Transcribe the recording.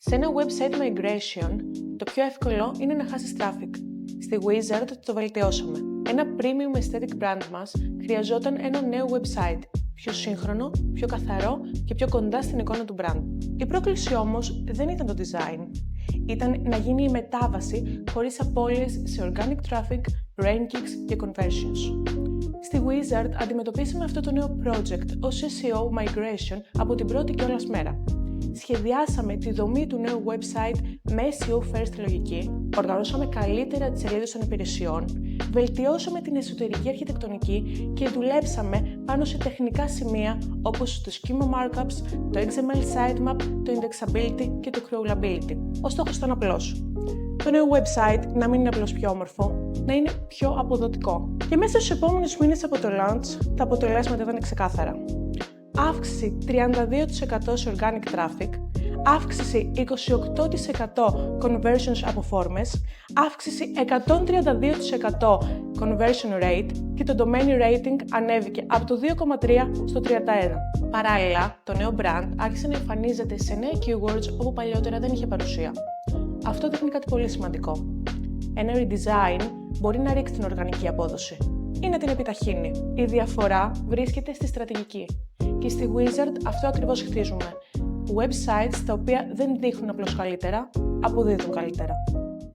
Σε ένα website migration, το πιο εύκολο είναι να χάσεις traffic. Στη Wizard το βελτιώσαμε. Ένα premium aesthetic brand μας χρειαζόταν ένα νέο website, πιο σύγχρονο, πιο καθαρό και πιο κοντά στην εικόνα του brand. Η πρόκληση όμως δεν ήταν το design. Ήταν να γίνει η μετάβαση χωρίς απώλειες σε organic traffic, rankings και conversions. Στη Wizard αντιμετωπίσαμε αυτό το νέο project ως SEO migration από την πρώτη κιόλας μέρα. Σχεδιάσαμε τη δομή του νέου website με SEO first λογική, οργανώσαμε καλύτερα τις σελίδες των υπηρεσιών, βελτιώσαμε την εσωτερική αρχιτεκτονική και δουλέψαμε πάνω σε τεχνικά σημεία όπως το schema markups, το XML sitemap, το indexability και το crawlability. Ο στόχος ήταν απλός. Το νέο website να μην είναι απλώς πιο όμορφο, να είναι πιο αποδοτικό. Και μέσα στους επόμενους μήνες από το launch, τα αποτελέσματα ήταν ξεκάθαρα. Αύξηση 32% σε organic traffic, αύξηση 28% conversions από φόρμες, αύξηση 132% conversion rate και το domain rating ανέβηκε από το 2,3 στο 31. Παράλληλα, το νέο brand άρχισε να εμφανίζεται σε νέα keywords όπου παλιότερα δεν είχε παρουσία. Αυτό δείχνει κάτι πολύ σημαντικό. Ένα redesign μπορεί να ρίξει την οργανική απόδοση ή να την επιταχύνει. Η διαφορά βρίσκεται στη στρατηγική. Και στη Wizard αυτό ακριβώς χτίζουμε. Websites τα οποία δεν δείχνουν απλώς καλύτερα, αποδίδουν καλύτερα.